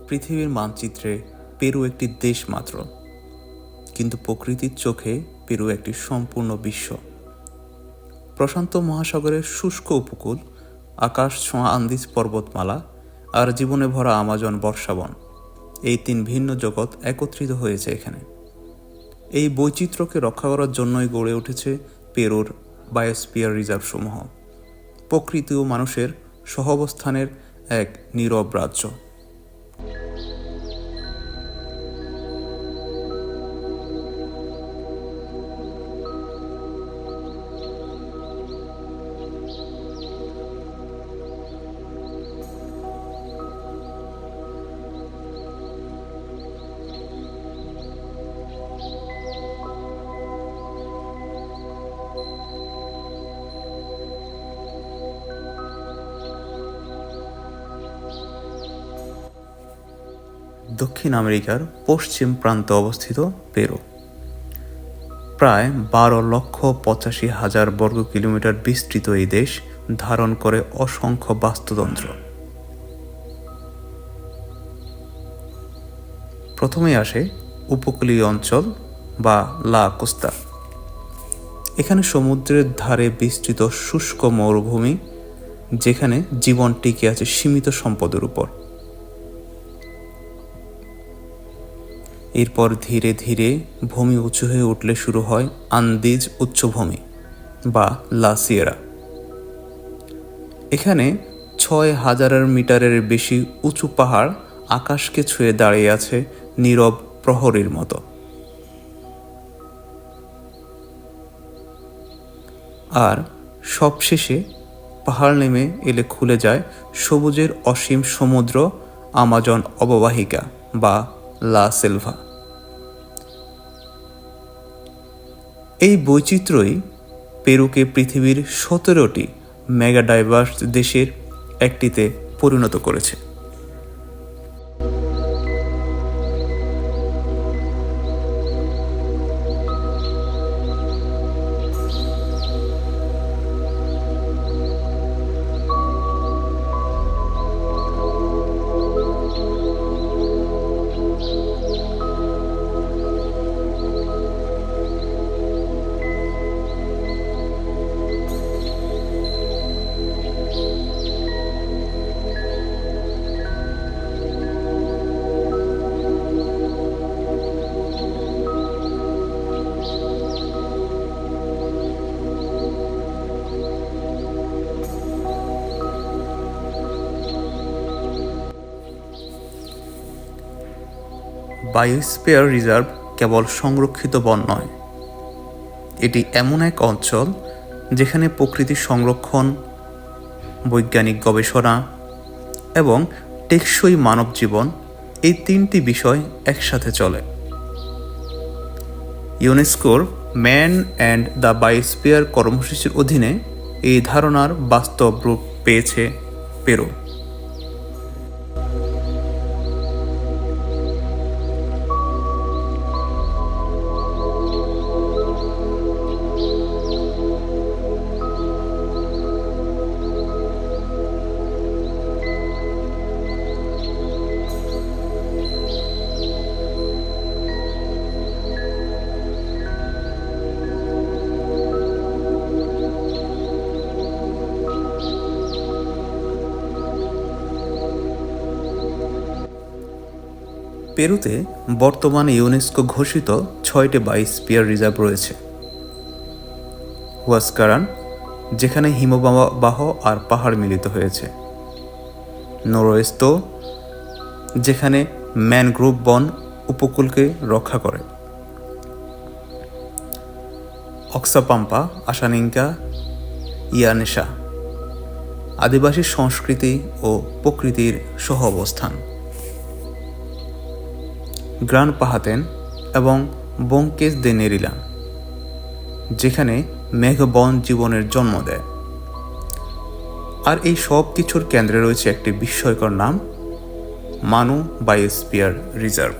পৃথিবীর মানচিত্রে পেরু একটি দেশ মাত্র, কিন্তু প্রকৃতির চোখে পেরু একটি সম্পূর্ণ বিশ্ব। প্রশান্ত মহাসাগরের শুষ্ক উপকূল, আকাশ ছোঁয়া আন্দিজ পর্বতমালা আর জীবনে ভরা আমাজন বর্ষাবন, এই তিন ভিন্ন জগৎ একত্রিত হয়েছে এখানে। এই বৈচিত্র্যকে রক্ষা করার জন্যই গড়ে উঠেছে পেরুর বায়োস্ফিয়ার রিজার্ভ সমূহ, প্রকৃতি ও মানুষের সহাবস্থানের এক নীরব রাজ্য। দক্ষিণ আমেরিকার পশ্চিম প্রান্তে অবস্থিত পেরু প্রায় 12,85,000 বর্গ কিলোমিটার বিস্তৃত এই দেশ ধারণ করে অসংখ্য বাস্তুতন্ত্র। প্রথমেই আসে উপকূলীয় অঞ্চল বা লা কোস্তা। এখানে সমুদ্রের ধারে বিস্তৃত শুষ্ক মরুভূমি, যেখানে জীবন টিকে আছে সীমিত সম্পদের উপর। এরপর ধীরে ধীরে ভূমি উঁচু হয়ে উঠলে শুরু হয় আন্দিজ উচ্চভূমি বা লা সিয়েরা। এখানে 6,000 মিটারের বেশি উঁচু পাহাড় আকাশকে ছুঁয়ে দাঁড়িয়ে আছে নীরব প্রহরীর মতো। আর সবশেষে পাহাড় নেমে এলে খুলে যায় সবুজের অসীম সমুদ্র, আমাজন অববাহিকা বা লা সেলভা। এই বৈচিত্র্যই পেরুকে পৃথিবীর 17টি মেগাডাইভার্স দেশের একটিতে পরিণত করেছে। বায়োস্ফিয়ার রিজার্ভ কেবল সংরক্ষিত বন নয়, এটি এমন এক অঞ্চল যেখানে প্রকৃতির সংরক্ষণ, বৈজ্ঞানিক গবেষণা এবং টেকসই মানব জীবন, এই তিনটি বিষয় একসাথে চলে। ইউনেস্কোর ম্যান অ্যান্ড দ্য বায়োস্ফিয়ার কর্মসূচির অধীনে এই ধারণার বাস্তব রূপ পেয়েছে পেরু। পেরুতে বর্তমানে ইউনেস্কো ঘোষিত 6টি বায়োস্ফিয়ার রিজার্ভ রয়েছে। হুয়াসকারান, যেখানে হিমবাহ আর পাহাড় মিলিত হয়েছে; নোরোয়েস্তো, যেখানে ম্যানগ্রোভ বন উপকূলকে রক্ষা করে; অক্সাপাম্পা, আশানিঙ্কা, ইয়ানেশা, আদিবাসী সংস্কৃতি ও প্রকৃতির সহাবস্থান; গ্রান পাহাতেন এবং বঙ্কেস দে নেরিলা, যেখানে মেঘবন জীবনের জন্ম দেয়। আর এই সব কিছুর কেন্দ্রে রয়েছে একটি বিস্ময়কর নাম, মানু বায়োস্ফিয়ার রিজার্ভ।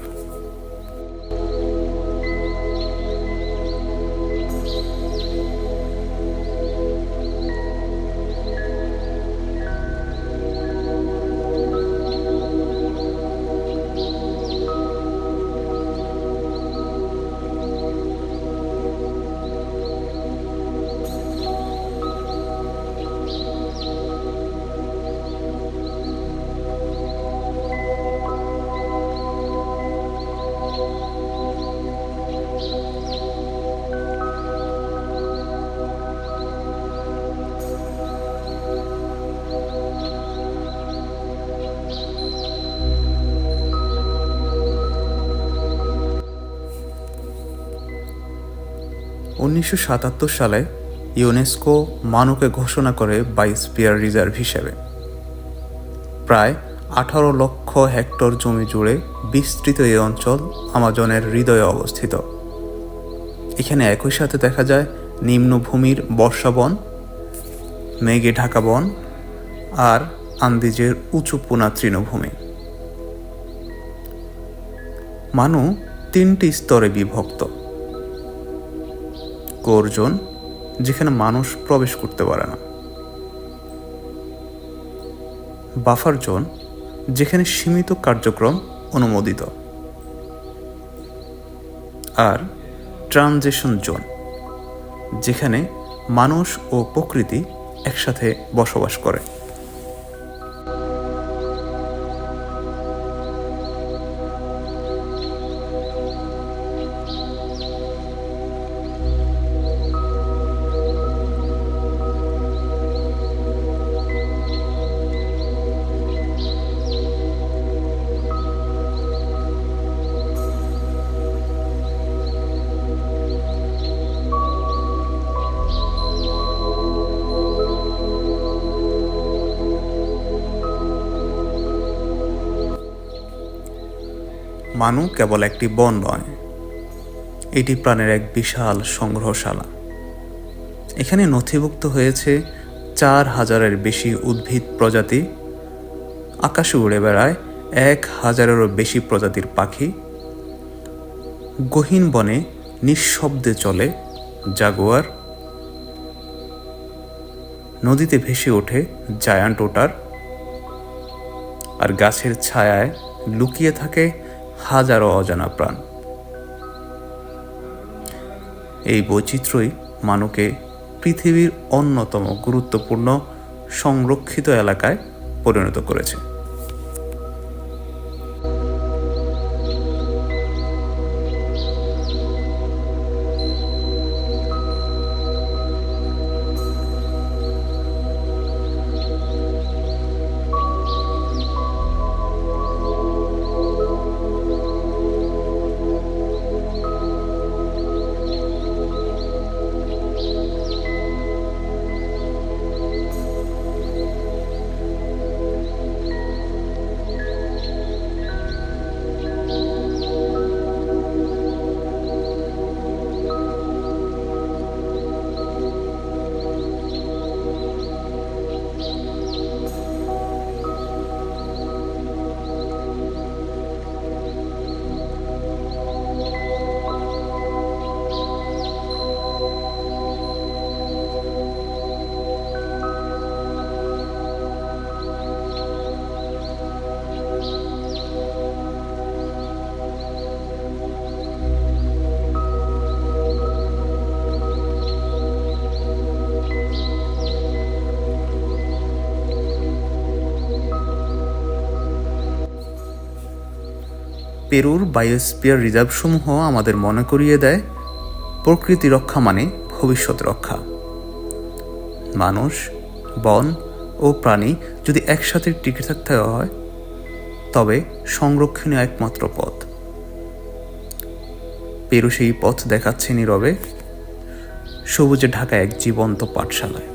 1977 সালে ইউনেস্কো মানুকে ঘোষণা করে বায়োস্ফিয়ার রিজার্ভ হিসেবে। প্রায় 18 লক্ষ হেক্টর জমি জুড়ে বিস্তৃত এই অঞ্চল আমাজনের হৃদয়ে অবস্থিত। এখানে একই সাথে দেখা যায় নিম্নভূমির বর্ষাবন, মেঘে ঢাকা বন আর আন্দিজের উঁচু পুনা তৃণভূমি। মানু 3টি স্তরে বিভক্ত। কোর জোন, যেখানে মানুষ প্রবেশ করতে পারে না। বাফার জোন, যেখানে সীমিত কার্যক্রম অনুমোদিত। আর ট্রানজিশন জোন, যেখানে মানুষ ও প্রকৃতি একসাথে বসবাস করে। মানু কেবল একটি বন নয়, এটি প্রাণের এক বিশাল সংগ্রহশালা। এখানে নথিভুক্ত হয়েছে 4000-এর বেশি উদ্ভিদ প্রজাতি, আকাশে উড়ে বেড়ায় 1000-এরও বেশি প্রজাতির পাখি, গহীন বনে নিঃশব্দে চলে জাগুয়ার, নদীতে ভেসে ওঠে জায়ান্ট ওটার, আর গাছের ছায়ায় লুকিয়ে থাকে হাজারো অজানা প্রাণ। এই বৈচিত্র্যই মানুকে পৃথিবীর অন্যতম গুরুত্বপূর্ণ সংরক্ষিত এলাকায় পরিণত করেছে। পেরুর বায়োস্ফিয়ার রিজার্ভসমূহ আমাদের মনে করিয়ে দেয় প্রকৃতি রক্ষা মানে ভবিষ্যৎ রক্ষা। মানুষ, বন ও প্রাণী যদি একসাথে টিকে থাকতে হয়, তবে সংরক্ষণই একমাত্র পথ। পেরু সেই পথ দেখাচ্ছে নীরবে, সবুজে ঢাকা এক জীবন্ত পাঠশালায়।